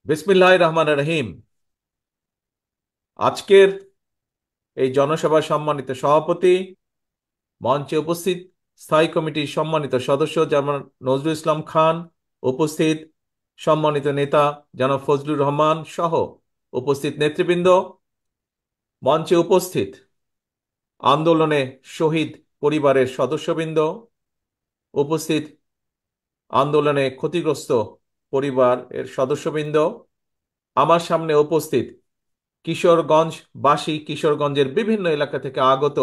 বিসমিল্লাহির রহমানির রহিম। আজকের এই জনসভার সম্মানিত সভাপতি, মঞ্চে উপস্থিত স্থায়ী কমিটির সম্মানিত সদস্য জনাব নজরুল ইসলাম খান, উপস্থিত সম্মানিত নেতা জনাব ফজলুর রহমান সহ উপস্থিত নেতৃবৃন্দ, মঞ্চে উপস্থিত আন্দোলনে শহীদ পরিবারের সদস্যবৃন্দ, উপস্থিত আন্দোলনে ক্ষতিগ্রস্ত পরিবারের সদস্যবৃন্দ, আমার সামনে উপস্থিত কিশোরগঞ্জবাসী, কিশোরগঞ্জের বিভিন্ন এলাকা থেকে আগত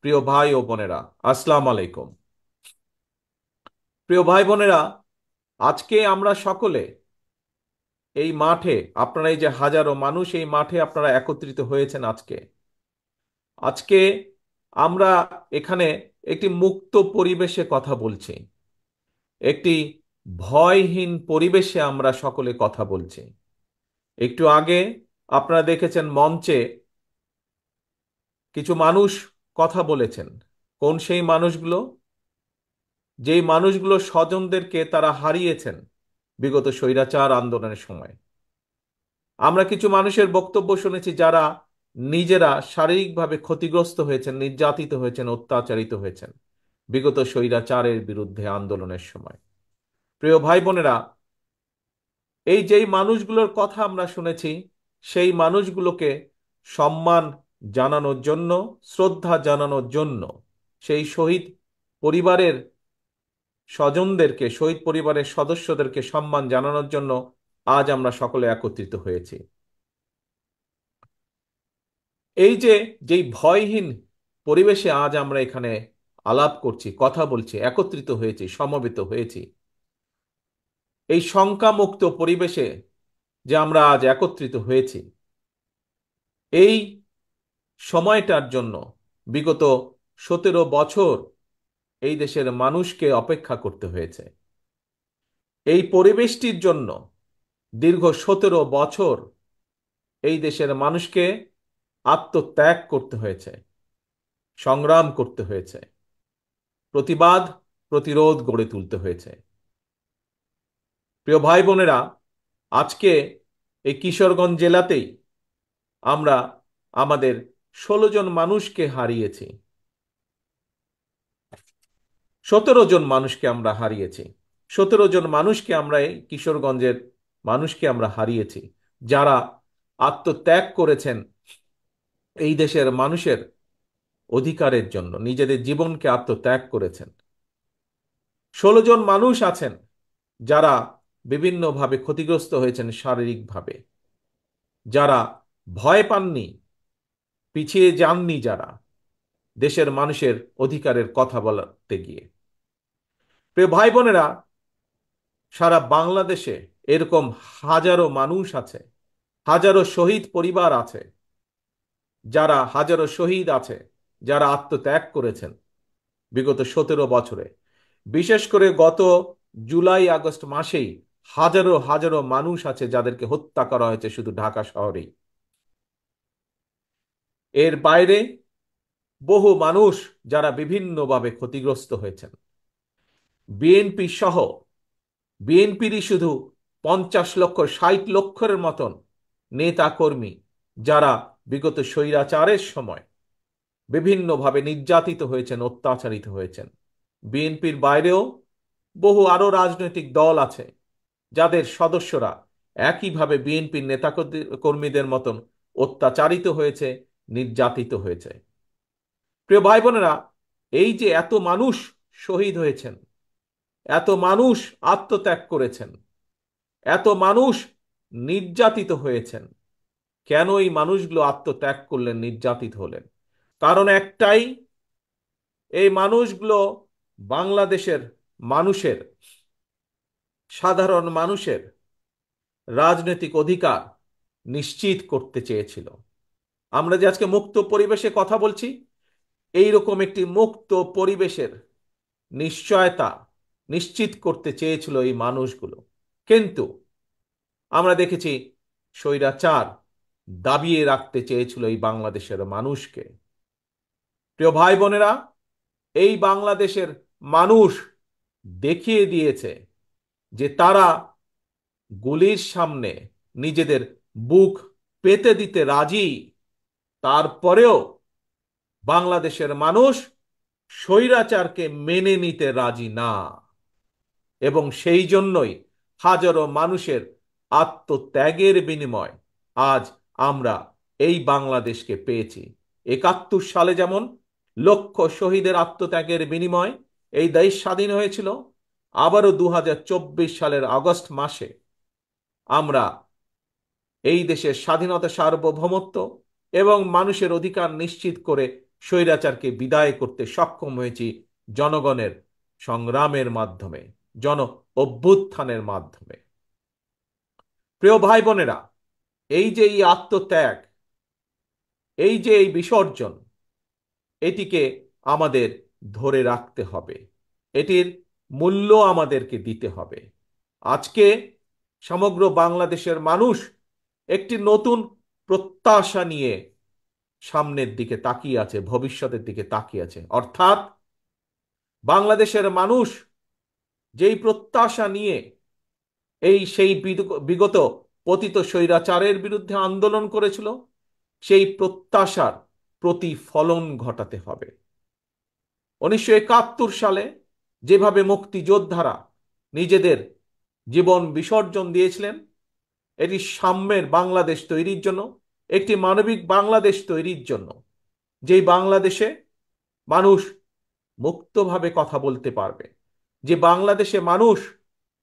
প্রিয় ভাই ও বোনেরা, আসসালাম আলাইকুম। প্রিয় ভাই বোনেরা, আজকে আমরা সকলে এই মাঠে, আপনারা এই যে হাজারো মানুষ এই মাঠে আপনারা একত্রিত হয়েছেন আজকে আজকে আমরা এখানে একটি মুক্ত পরিবেশে কথা বলছি, একটি ভয়হীন পরিবেশে আমরা সকলে কথা বলছি। একটু আগে আপনারা দেখেছেন মঞ্চে কিছু মানুষ কথা বলেছেন। কোন সেই মানুষগুলো? যেই মানুষগুলো স্বজনদেরকে তারা হারিয়েছেন বিগত স্বৈরাচার আন্দোলনের সময়। আমরা কিছু মানুষের বক্তব্য শুনেছি যারা নিজেরা শারীরিকভাবে ক্ষতিগ্রস্ত হয়েছেন, নির্যাতিত হয়েছেন, অত্যাচারিত হয়েছেন বিগত স্বৈরাচারের বিরুদ্ধে আন্দোলনের সময়। প্রিয় ভাই বোনেরা, এই যেই মানুষগুলোর কথা আমরা শুনেছি, সেই মানুষগুলোকে সম্মান জানানোর জন্য, শ্রদ্ধা জানানোর জন্য, সেই শহীদ পরিবারের স্বজনদেরকে, শহীদ পরিবারের সদস্যদেরকে সম্মান জানানোর জন্য আজ আমরা সকলে একত্রিত হয়েছি। এই যে যেই ভয়হীন পরিবেশে আজ আমরা এখানে আলাপ করছি, কথা বলছি, একত্রিত হয়েছি, সমবেত হয়েছি, এই শঙ্কামুক্ত পরিবেশে যে আমরা আজ একত্রিত হয়েছি, এই সময়টার জন্য বিগত 17 বছর এই দেশের মানুষকে অপেক্ষা করতে হয়েছে। এই পরিবেশটির জন্য দীর্ঘ 17 বছর এই দেশের মানুষকে আত্মত্যাগ করতে হয়েছে, সংগ্রাম করতে হয়েছে, প্রতিবাদ প্রতিরোধ গড়ে তুলতে হয়েছে। প্রিয় ভাই বোনেরা, আজকে এই কিশোরগঞ্জ জেলাতেই আমরা আমাদের 16 জন মানুষকে হারিয়েছি, 17 জন মানুষকে আমরা হারিয়েছি, 17 জন মানুষকে আমরা এই কিশোরগঞ্জের মানুষকে আমরা হারিয়েছি, যারা আত্মত্যাগ করেছেন এই দেশের মানুষের অধিকারের জন্য, নিজেদের জীবনকে আত্মত্যাগ করেছেন। 16 জন মানুষ আছেন যারা বিভিন্নভাবে ক্ষতিগ্রস্ত হয়েছেন শারীরিকভাবে, যারা ভয় পাননি, পিছিয়ে যাননি, যারা দেশের মানুষের অধিকারের কথা বলতে গিয়ে। প্রিয় ভাই বোনেরা, সারা বাংলাদেশে এরকম হাজারো মানুষ আছে, হাজারো শহীদ পরিবার আছে, যারা হাজারো শহীদ আছে, যারা আত্মত্যাগ করেছেন বিগত 17 বছরে। বিশেষ করে গত জুলাই আগস্ট মাসেই হাজারো হাজারো মানুষ আছে যাদেরকে হত্যা করা হয়েছে শুধু ঢাকা শহরেই। এর বাইরে বহু মানুষ যারা বিভিন্নভাবে ক্ষতিগ্রস্ত হয়েছেন। বিএনপি সহ, বিএনপিরই শুধু 50 লক্ষ 60 লক্ষের মতন নেতা কর্মী যারা বিগত স্বৈরাচারের সময় বিভিন্নভাবে নির্যাতিত হয়েছেন, অত্যাচারিত হয়েছেন। বিএনপির বাইরেও বহু আরো রাজনৈতিক দল আছে যাদের সদস্যরা একইভাবে বিএনপির নেতা কর্মীদের মতন অত্যাচারিত হয়েছে, নির্যাতিত হয়েছে। প্রিয় ভাই বোনেরা, এই যে এত মানুষ শহীদ হয়েছেন, এত মানুষ আত্মত্যাগ করেছেন, এত মানুষ নির্যাতিত হয়েছেন, কেন এই মানুষগুলো আত্মত্যাগ করলেন, নির্যাতিত হলেন? কারণ একটাই, এই মানুষগুলো বাংলাদেশের মানুষের, সাধারণ মানুষের রাজনৈতিক অধিকার নিশ্চিত করতে চেয়েছিল। আমরা যে আজকে মুক্ত পরিবেশে কথা বলছি, এই রকম একটি মুক্ত পরিবেশের নিশ্চয়তা নিশ্চিত করতে চেয়েছিল এই মানুষগুলো। কিন্তু আমরা দেখেছি স্বৈরাচার দাবিয়ে রাখতে চেয়েছিল এই বাংলাদেশের মানুষকে। প্রিয় ভাই বোনেরা, এই বাংলাদেশের মানুষ দেখিয়ে দিয়েছে যে তারা গুলির সামনে, নিজেদের বুক পেতে দিতে রাজি, তারপরেও বাংলাদেশের মানুষ স্বৈরাচারকে মেনে নিতে রাজি না। এবং সেই জন্যই হাজারো মানুষের আত্মত্যাগের বিনিময় আজ আমরা এই বাংলাদেশকে পেয়েছি। ৭১ সালে যেমন লক্ষ শহীদের আত্মত্যাগের বিনিময় এই দেশ স্বাধীন হয়েছিল, আবারও ২০২৪ সালের আগস্ট মাসে আমরা এই দেশের স্বাধীনতা, সার্বভৌমত্ব এবং মানুষের অধিকার নিশ্চিত করে স্বৈরাচারকে বিদায় করতে সক্ষম হয়েছি জনগণের সংগ্রামের মাধ্যমে, জন অভ্যুত্থানের মাধ্যমে। প্রিয় ভাই বোনেরা, এই যে এই আত্মত্যাগ, এই যে এই বিসর্জন, এটিকে আমাদের ধরে রাখতে হবে, এটির মূল্য আমাদেরকে দিতে হবে। আজকে সমগ্র বাংলাদেশের মানুষ একটি নতুন প্রত্যাশা নিয়ে সামনের দিকে তাকিয়ে আছে, ভবিষ্যতের দিকে তাকিয়ে আছে। অর্থাৎ বাংলাদেশের মানুষ যেই প্রত্যাশা নিয়ে সেই বিগত পতিত স্বৈরাচারের বিরুদ্ধে আন্দোলন করেছিল, সেই প্রত্যাশার প্রতিফলন ঘটাতে হবে। ১৯৭১ সালে যেভাবে মুক্তিযোদ্ধারা নিজেদের জীবন বিসর্জন দিয়েছিলেন, এটি সাম্যের বাংলাদেশ তৈরির জন্য, একটি মানবিক বাংলাদেশ তৈরির জন্য, যেই বাংলাদেশে মানুষ মুক্তভাবে কথা বলতে পারবে, যে বাংলাদেশে মানুষ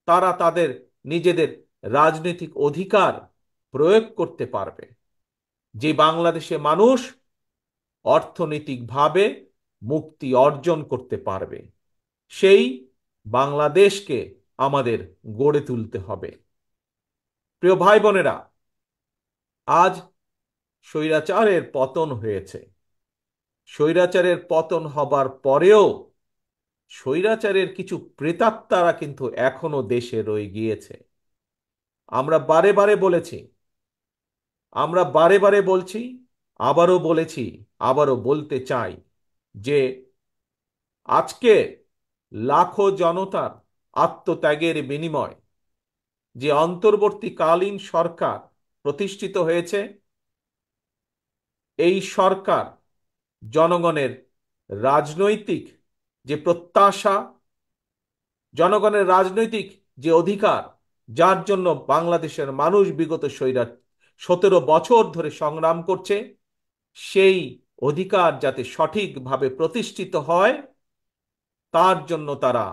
তারা তাদের নিজেদের রাজনৈতিক অধিকার প্রয়োগ করতে পারবে, যে বাংলাদেশে মানুষ অর্থনৈতিকভাবে মুক্তি অর্জন করতে পারবে, সেই বাংলাদেশকে আমাদের গড়ে তুলতে হবে। প্রিয় ভাই বোনেরা, আজ স্বৈরাচারের পতন হয়েছে। স্বৈরাচারের পতন হবার পরেও স্বৈরাচারের কিছু প্রেতাত্মারা কিন্তু এখনো দেশে রয়ে গিয়েছে। আমরা বারে বারে বলেছি, আমরা বারে বারে বলছি, আবারও বলেছি, আবারও বলতে চাই যে আজকে লাখো জনতার আত্মত্যাগের বিনিময় যে অন্তর্বর্তীকালীন সরকার প্রতিষ্ঠিত হয়েছে, এই সরকার জনগণের রাজনৈতিক যে প্রত্যাশা, জনগণের রাজনৈতিক যে অধিকার, যার জন্য বাংলাদেশের মানুষ বিগত ১৭ বছর ধরে সংগ্রাম করছে, সেই অধিকার যাতে সঠিকভাবে প্রতিষ্ঠিত হয়, তার জন্য তারা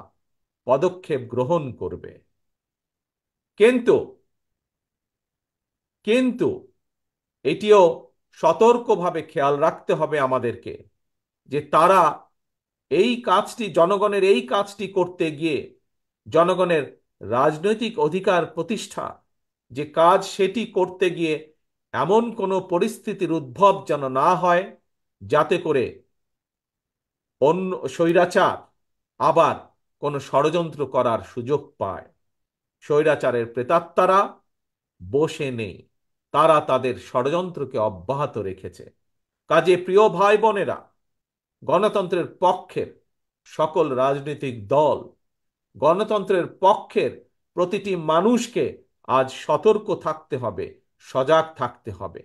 পদক্ষেপ গ্রহণ করবে। কিন্তু কিন্তু এটিও সতর্কভাবে খেয়াল রাখতে হবে আমাদেরকে যে তারা এই কাজটি, জনগণের এই কাজটি করতে গিয়ে জনগণের রাজনৈতিক অধিকার প্রতিষ্ঠা যে কাজ, সেটি করতে গিয়ে এমন কোনো পরিস্থিতির উদ্ভব যেন না হয় যাতে করে অন্য স্বৈরাচার আবার কোনো ষড়যন্ত্র করার সুযোগ পায়। স্বৈরাচারের প্রেতাত্মারা বসে নেই, তারা তাদের ষড়যন্ত্রকে অব্যাহত রেখেছে। কাজে প্রিয় ভাই বোনেরা, গণতন্ত্রের পক্ষের সকল রাজনৈতিক দল, গণতন্ত্রের পক্ষের প্রতিটি মানুষকে আজ সতর্ক থাকতে হবে, সজাগ থাকতে হবে।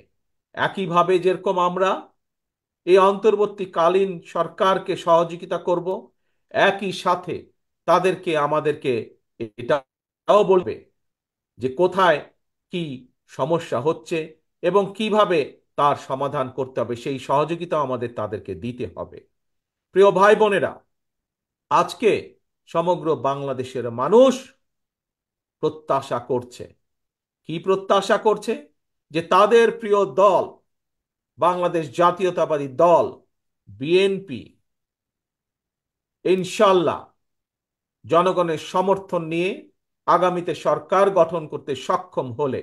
একইভাবে যেরকম আমরা এই অন্তর্বর্তীকালীন সরকারকে সহযোগিতা করব, একই সাথে আমাদেরকে এটাও বলবে যে কোথায় কি সমস্যা হচ্ছে এবং কিভাবে তার সমাধান করতে হবে, সেই সহযোগিতা আমাদের তাদেরকে দিতে হবে। প্রিয় ভাই বোনেরা, আজকে সমগ্র বাংলাদেশের মানুষ প্রত্যাশা করছে, কি প্রত্যাশা করছে? যে তাদের প্রিয় দল বাংলাদেশ জাতীয়তাবাদী দল বিএনপি ইনশাল্লাহ জনগণের সমর্থন নিয়ে আগামীতে সরকার গঠন করতে সক্ষম হলে